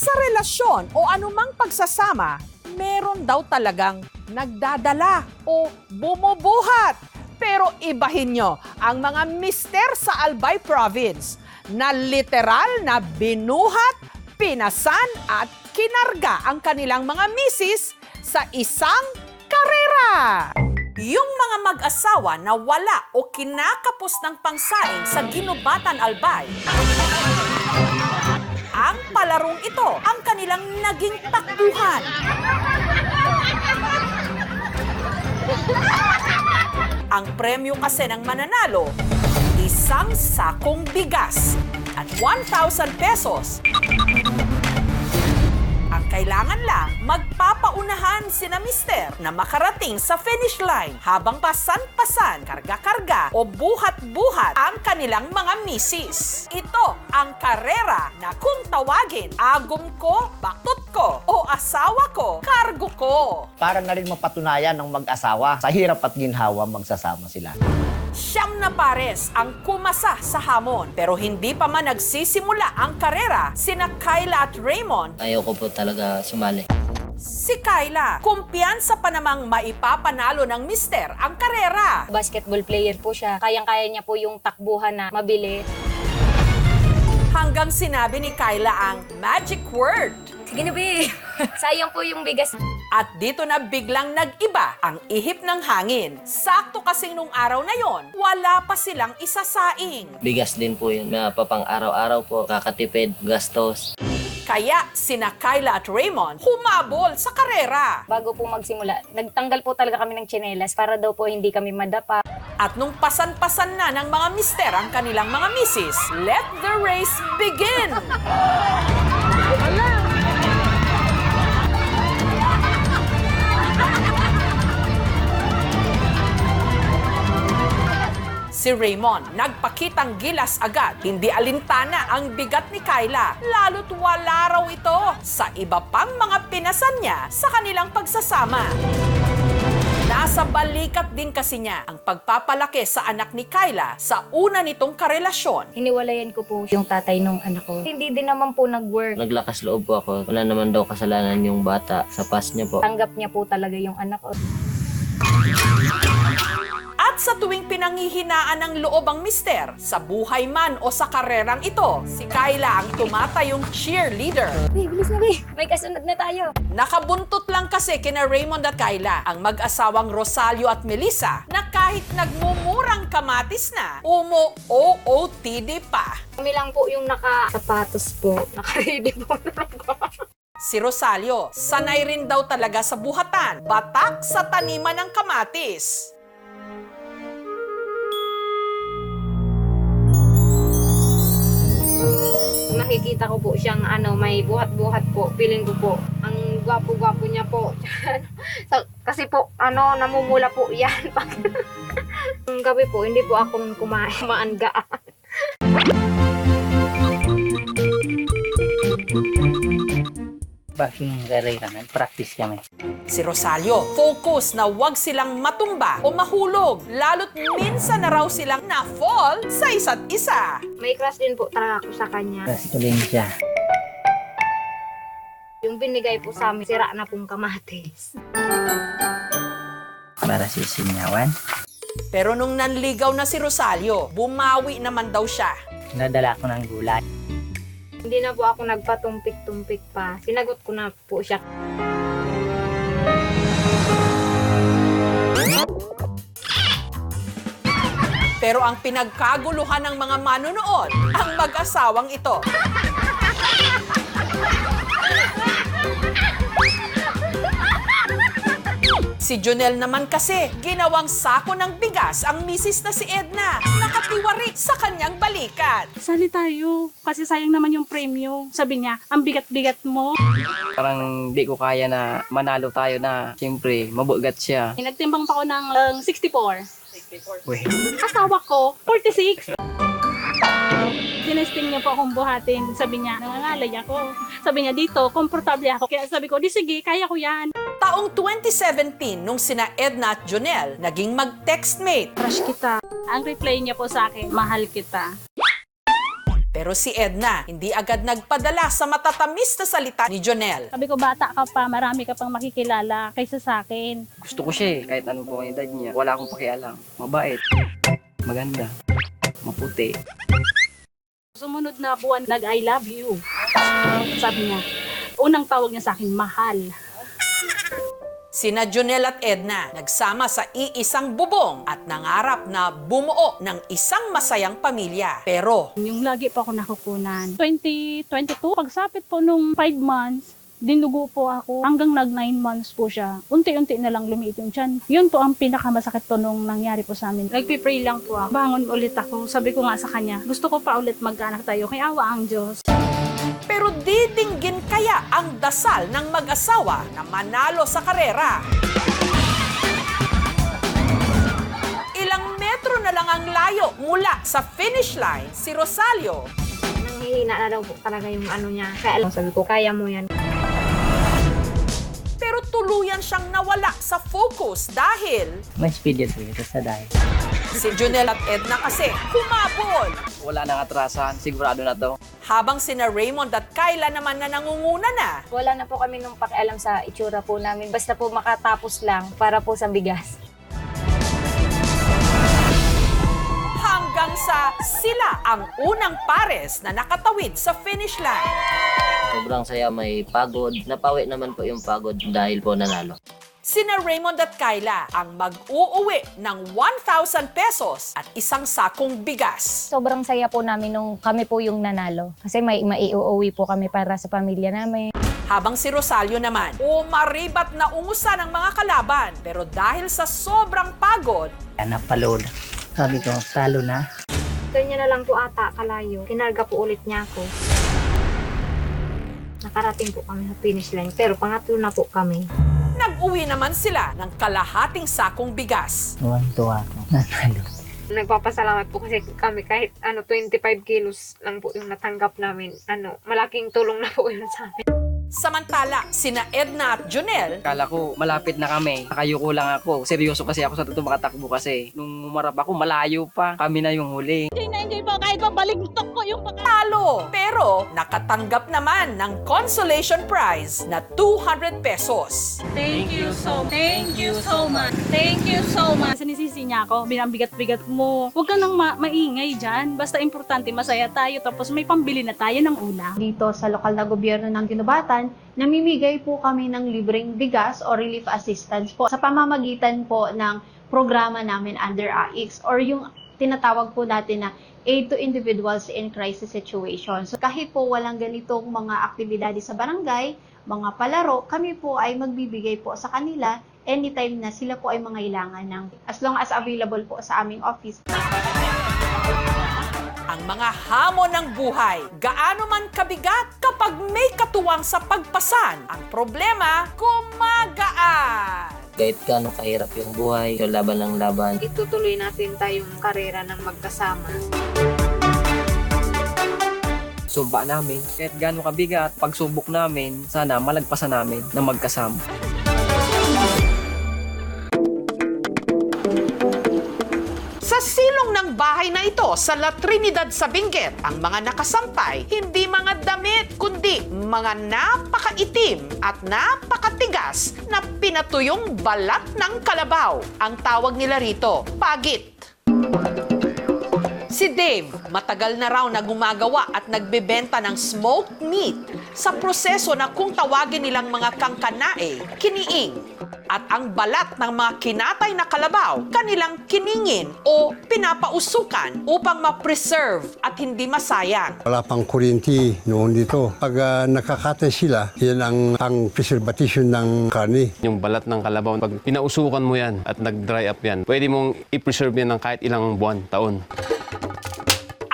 Sa relasyon o anumang pagsasama, meron daw talagang nagdadala o bumubuhat. Pero ibahin nyo ang mga mister sa Albay Province na literal na binuhat, pinasan at kinarga ang kanilang mga misis sa isang karera. Yung mga mag-asawa na wala o kinakapos ng pangsaing sa Ginubatan Albay, ang palarong ito ang kanilang naging takbuhan. Ang premyo kasi ng mananalo, isang sakong bigas at 1,000 pesos. Ang kailangan lang, magpapaunahan sina mister na makarating sa finish line habang pasan-pasan, karga-karga o buhat-buhat ang kanilang mga misis. Ito ang karera na kung tawagin, agom ko, baktot ko o asawa ko, kargo ko. Para na rin mapatunayan ng mag-asawa sa hirap at ginhawa magsasama sila. Siyam na pares ang kumasa sa hamon pero hindi pa man nagsisimula ang karera sina Kyla at Raymond. Ayoko po talaga sumali. Si Kyla, kumpiyansa pa namang maipapanalo ng mister ang karera. Basketball player po siya. Kayang-kaya niya po yung takbuhan na mabilis. Hanggang sinabi ni Kyla ang magic word. Sige na, be. Sayang po yung bigas. At dito na biglang nag-iba ang ihip ng hangin. Sakto kasing nung araw na yon, wala pa silang isasaing. Bigas din po yun. Mapapang araw-araw po, kakatipid, gastos. Kaya sina Kyla at Raymond humabol sa karera. Bago po magsimula, nagtanggal po talaga kami ng tsinelas para daw po hindi kami madapa. At nung pasan-pasan na ng mga mister ang kanilang mga misis, let the race begin! Si Raymond, nagpakitang gilas agad. Hindi alintana ang bigat ni Kyla, lalo't wala raw ito sa iba pang mga pinasan niya sa kanilang pagsasama. Nasa balikat din kasi niya ang pagpapalaki sa anak ni Kyla sa una nitong karelasyon. Hiniwalayan ko po yung tatay nung anak ko. Hindi din naman po nag-work. Naglakas loob po ako. Wala naman daw kasalanan yung bata sa past niya po. Tanggap niya po talaga yung anak ko. At sa tuwing pinanghihinaan ng loob ang mister, sa buhay man o sa karerang ito, si Kyla ang tumatayong cheerleader. Be, bilis na, be. May kasunod na tayo. Nakabuntot lang kasi kina Raymond at Kyla ang mag-asawang Rosalio at Melissa na kahit nagmumurang kamatis na, umo-OOTD pa. Kami lang po yung naka-sapatos po. Naka-ready po na ako. Si Rosalio, sanay rin daw talaga sa buhatan, batak sa taniman ng kamatis. Nakikita ko po siyang may buhat-buhat po. Feeling ko po, ang gwapo-gwapo niya po. Kasi po, namumula po yan. Ang gabi po, hindi po ako kumaangaan. Baking karera, practice kami. Si Rosalio, focus na wag silang matumba o mahulog, lalo't minsan na raw silang na-fall sa isa't isa. May crush din po talaga ako sa kanya. Tapos ko din siya. Yung binigay po sa amin, sira na pong kamatis. Para sisinyawan. Pero nung nanligaw na si Rosalio, bumawi naman daw siya. Nadala ko ng gulay. Hindi na po ako nagpatumpik-tumpik pa. Sinagot ko na po siya. Pero ang pinagkaguluhan ng mga manunood, ang mag-asawang ito. Si Jonel naman kasi, ginawang sako ng bigas ang misis na si Edna, nakatiwari sa kanyang balikat. Sali tayo, kasi sayang naman yung premyo. Sabi niya, ang bigat-bigat mo. Parang di ko kaya na manalo tayo na siyempre mabugat siya. Nagtimbang pa ako ng 64. Uy. Asawa ko, 46. Dinesting niya po akong buhatin. Sabi niya, nangangalay ako. Sabi niya, dito, komportable ako. Kaya sabi ko, di sige, kaya ko yan. Taong 2017, nung sina Edna at Jonel, naging mag-textmate. Crush kita. Ang reply niya po sa akin, mahal kita. Pero si Edna, hindi agad nagpadala sa matatamis na salita ni Jonel. Sabi ko, bata ka pa, marami ka pang makikilala kaysa sa akin. Gusto ko siya kahit ano po ang edad niya. Wala akong pakialam. Mabait, maganda, maputi. Sumunod na buwan, nag-I love you. Sabi niya, unang tawag niya sa akin, mahal. Sina Jonel at Edna nagsama sa iisang bubong at nangarap na bumuo ng isang masayang pamilya. Pero Yung lagi pa ako nakukunan. 2022, pagsapit po nung 5 months, dinugo po ako. Hanggang nag 9 months po siya. Unti-unti na lang lumiit yung tiyan. Yun po ang pinakamasakit po nung nangyari po sa amin. Nagpipray lang po ako. Bangon ulit ako. Sabi ko nga sa kanya, gusto ko pa ulit magkaanak tayo. Kaya awa ang Diyos. Pero didinggin kaya ang dasal ng mag-asawa na manalo sa karera? Ilang metro na lang ang layo mula sa finish line si Rosalio. Nanghihina na daw po talaga yung ano niya. Kaya alam, sabi ko, kaya mo yan. Pero tuluyan siyang nawala sa focus dahil May speed yun dito sa dahil. si Jonel at Edna kasi humabol. Wala nang atrasan, sigurado na to. Habang sina Raymond at Kyla naman na nangunguna na. Wala na po kami nung pakialam sa itsura po namin. Basta po makatapos lang para po sa bigas. Hanggang sa sila ang unang pares na nakatawid sa finish line. Sobrang saya, may pagod. Napawi naman po yung pagod dahil po nanalo. Sina Raymond at Kyla ang mag-uuwi ng 1,000 pesos at isang sakong bigas. Sobrang saya po namin nung kami po yung nanalo. Kasi maiuuwi po kami para sa pamilya namin. Habang si Rosalio naman, umaribat na ungusan ng mga kalaban. Pero dahil sa sobrang pagod, Kaya napaload. Sabi ko, talo na. Ganyan na lang po ata kalayo. Kinarga po ulit niya ako. Nakarating po kami sa finish line. Pero pangatlo na po kami. nag-uwi naman sila ng kalahating sakong bigas. Tuwang-tuwa ko. Nanalo. Nagpapasalamat po kasi kami kahit 25 kilos lang po yung natanggap namin. Malaking tulong na po yun sa amin. Samantala, sina Edna at Jonel, Kala ko malapit na kami. Nakayuko lang ako. Seryoso kasi ako sa tumatakbo kasi. Nung umarap ako, malayo pa. Kami na yung huli. Enjoy na enjoy po kahit mabaligtok ko yung talo. Pero nakatanggap naman ng consolation prize na 200 pesos. Thank you so much. Thank you so much. Sinisisi niya ako, binambigat-bigat mo. Huwag ka nang maingay dyan. Basta importante, masaya tayo. Tapos may pambili na tayo ng ulam. Dito sa lokal na gobyerno ng Ginubatan, namimigay po kami ng libreng bigas o relief assistance po sa pamamagitan po ng programa namin under AIX or yung tinatawag po natin na Aid to Individuals in Crisis Situations. So kahit po walang ganitong mga aktibidades sa barangay, mga palaro, kami po ay magbibigay po sa kanila anytime na sila po ay mangailangan ng as long as available po sa aming office. Ang mga hamon ng buhay, gaano man kabigat kapag may katuwang sa pagpasan, ang problema, gumagaan. Kahit gaano kahirap yung buhay, yung laban ng laban. Itutuloy natin tayong karera ng magkasama. Sumpa namin. Kahit gaano kabigat, pagsubok namin, sana malagpasan namin na magkasama. Sa silong ng bahay na ito sa La Trinidad sa Benguet, ang mga nakasampay, hindi mga damit, kundi mga napakaitim at napakatigas na pinatuyong balat ng kalabaw. Ang tawag nila rito, pagit. Si Dave, matagal na raw na gumagawa at nagbebenta ng smoked meat sa proseso na kung tawagin nilang mga kangkanae, kiniing. At ang balat ng mga kinatay na kalabaw, kanilang kiningin o pinapausukan upang ma-preserve at hindi masayang. Wala pang kuryente noon dito. Pag nakakatay sila, yan ang preservation ng karne. Yung balat ng kalabaw, pag pinausukan mo yan at nag-dry up yan, pwede mong i-preserve yan ng kahit ilang buwan, taon.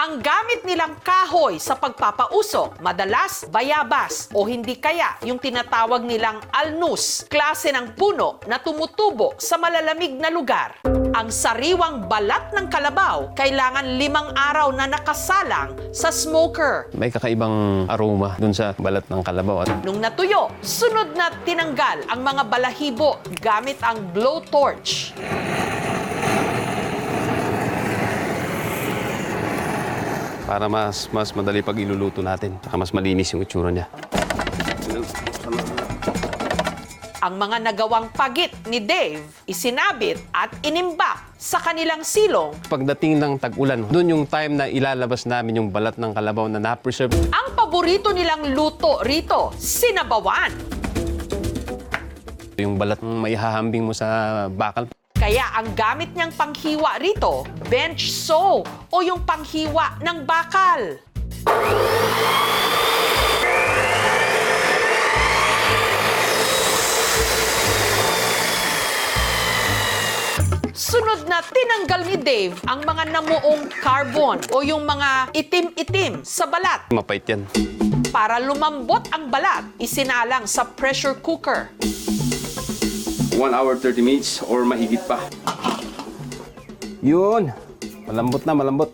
Ang gamit nilang kahoy sa pagpapausok, madalas bayabas o hindi kaya yung tinatawag nilang alnus, klase ng puno na tumutubo sa malalamig na lugar. Ang sariwang balat ng kalabaw, kailangan 5 araw na nakasalang sa smoker. May kakaibang aroma dun sa balat ng kalabaw. Nung natuyo, sunod na tinanggal ang mga balahibo gamit ang blowtorch. para mas madali pag iluluto natin. Saka mas malinis yung itsura niya. Ang mga nagawang pagit ni Dave, isinabit at inimbak sa kanilang silong. Pagdating ng tag-ulan, doon yung time na ilalabas namin yung balat ng kalabaw na na-preserve. Ang paborito nilang luto rito, sinabawan. Yung balat ng maihahambing mo sa bakal. Kaya ang gamit niyang panghiwa rito, bench saw o yung panghiwa ng bakal. Sunod na tinanggal ni Dave ang mga namuong carbon o yung mga itim-itim sa balat. Mapait yan. Para lumambot ang balat, isinalang sa pressure cooker. 1 hour 30 minutes or mahigit pa. Yun. Malambot na, malambot.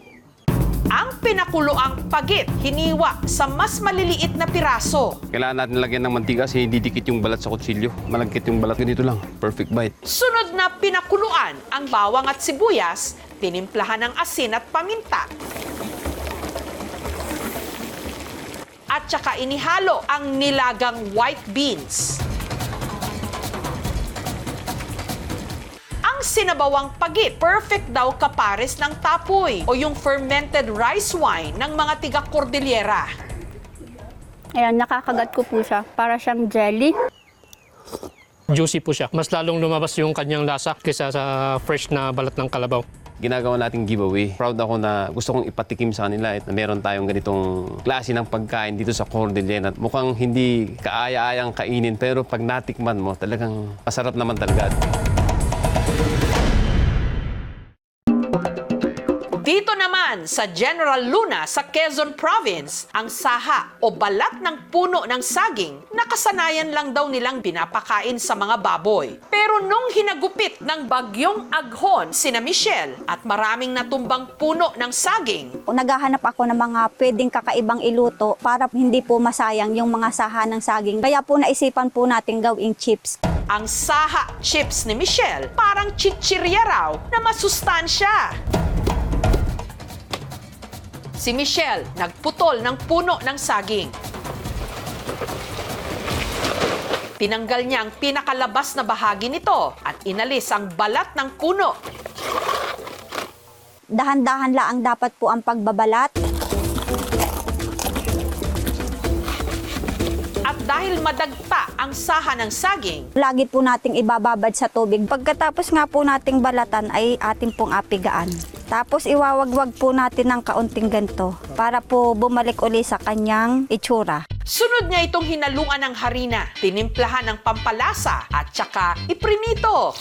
Ang pinakuloang pagit, hiniwa sa mas maliliit na piraso. Kailangan natin lagyan ng mantika kasi didikit yung balat sa kutsilyo. Malagkit yung balat. Ganito lang. Perfect bite. Sunod na pinakuluan ang bawang at sibuyas, tinimplahan ng asin at paminta. At saka inihalo ang nilagang white beans. Ang sinabawang pagit, perfect daw kapares ng tapoy o yung fermented rice wine ng mga tiga-Cordillera. Ayan, nakakagat ko po siya. Para siyang jelly. Juicy po siya. Mas lalong lumabas yung kanyang lasa kaysa sa fresh na balat ng kalabaw. Ginagawa nating giveaway. Proud ako na gusto kong ipatikim sa kanila na meron tayong ganitong klase ng pagkain dito sa Cordillera. Mukhang hindi kaaya-ayang kainin pero pag natikman mo, talagang masarap naman talaga. Dito naman sa General Luna sa Quezon Province, ang saha o balat ng puno ng saging nakasanayan lang daw nilang pinapakain sa mga baboy. Pero nung hinagupit ng bagyong Aghon sina Michelle at maraming natumbang puno ng saging, Naghahanap ako ng mga pwedeng kakaibang iluto para hindi po masayang yung mga saha ng saging. Kaya po naisipan po natin gawing chips. ang saha chips ni Michelle parang chichirya raw na masustansya. Si Michelle nagputol ng puno ng saging. Tinanggal niya ang pinakalabas na bahagi nito at inalis ang balat ng puno. Dahan-dahan lang dapat po ang pagbabalat. At dahil madagta ang saha ng saging, Lagi po nating ibababad sa tubig. Pagkatapos nga po nating balatan ay ating pong apigaan. Tapos iwawagwag po natin ng kaunting ganito para po bumalik uli sa kanyang itsura. sunod niya itong hinaluan ng harina, tinimplahan ng pampalasa at saka iprinito.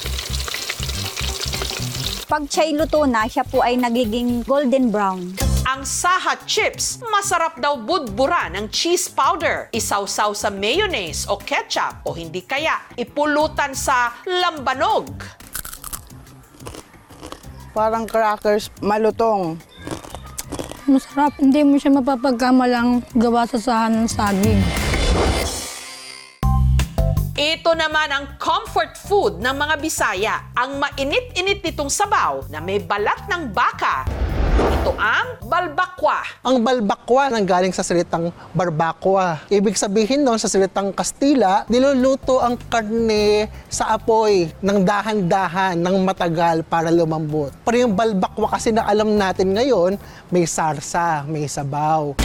Pag siya'y luto na, siya po ay nagiging golden brown. Ang saha chips, masarap daw budbura ng cheese powder, isawsaw sa mayonnaise o ketchup o hindi kaya ipulutan sa lambanog. Parang crackers, malutong. Masarap. Hindi mo siya mapapagkamalang gawa sa sahan ng saging. Ito naman ang comfort food ng mga Bisaya, ang mainit-init nitong sabaw na may balat ng baka. Ito ang balbakwa. Ang balbakwa nanggaling sa salitang barbakwa. Ibig sabihin noon sa salitang Kastila, niluluto ang karne sa apoy ng dahan-dahan, ng matagal para lumambot. Pero yung balbakwa kasi na alam natin ngayon, may sarsa, may sabaw.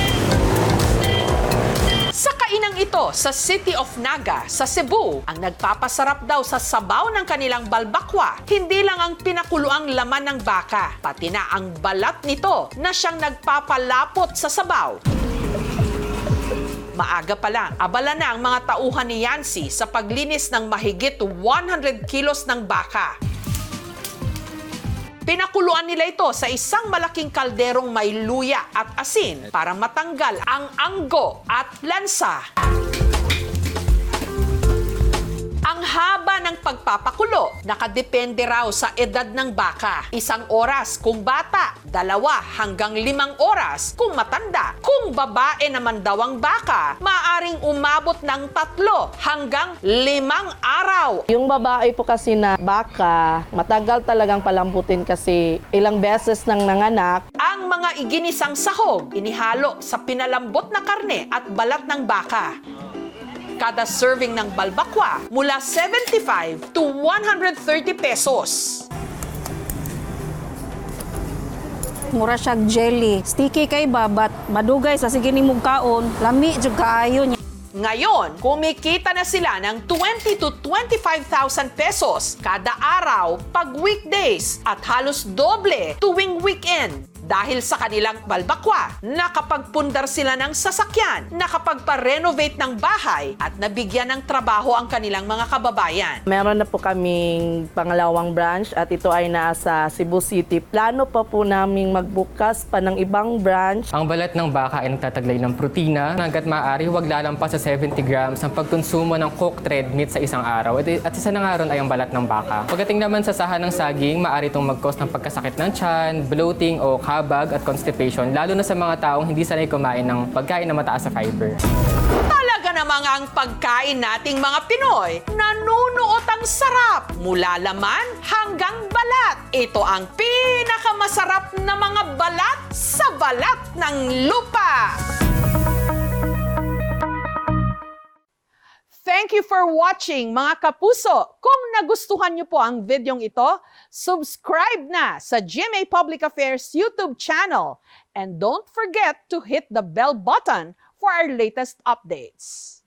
Sa kainang ito sa City of Naga sa Cebu, ang nagpapasarap daw sa sabaw ng kanilang balbakwa, hindi lang ang pinakuluang laman ng baka, pati na ang balat nito na siyang nagpapalapot sa sabaw. Maaga pa lang, abala na ang mga tauhan ni Yancy sa paglinis ng mahigit 100 kilos ng baka. Pinakuluan nila ito sa isang malaking kalderong may luya at asin para matanggal ang anggo at lansa. Ang haba ng pagpapakulo, nakadepende raw sa edad ng baka. 1 oras kung bata, 2 hanggang 5 oras kung matanda. Kung babae naman daw ang baka, maaaring umabot ng 3 hanggang 5 araw. Yung babae po kasi na baka, matagal talagang palambutin kasi ilang beses nang nanganak. Ang Ang mga iginisang sahog, inihalo sa pinalambot na karne at balat ng baka. Kada serving ng balbakwa mula 75 to 130 pesos. Mura siyag jelly. Sticky kay babat, madugay sa sige nimong kaon, lami jud kaayo niya. Ngayon, kumikita na sila ng 20 to 25,000 pesos kada araw pag weekdays at halos doble tuwing weekend. Dahil sa kanilang balbakwa, nakapagpundar sila ng sasakyan, nakapagpa-renovate ng bahay at nabigyan ng trabaho ang kanilang mga kababayan. Meron na po kaming pangalawang branch at ito ay nasa Cebu City. Plano pa po naming magbukas pa ng ibang branch. Ang balat ng baka ay nagtataglay ng protina. Hanggat maaari, huwag lalampas sa 70 grams ang pagkonsumo ng cooked red meat sa isang araw. At isa na nga ron ay ang balat ng baka. Pagdating naman sa saha ng saging, maaari itong mag-cause ng pagkasakit ng tiyan, bloating o kabag at constipation, lalo na sa mga taong hindi sanay kumain ng pagkain na mataas sa fiber. Talaga namang ang pagkain nating mga Pinoy, nanunuot ang sarap mula laman hanggang balat. Ito ang pinakamasarap na mga balat sa balat ng lupa. Thank you for watching, mga kapuso. Kung nagustuhan niyo po ang videong ito, subscribe na sa GMA Public Affairs YouTube channel. And don't forget to hit the bell button for our latest updates.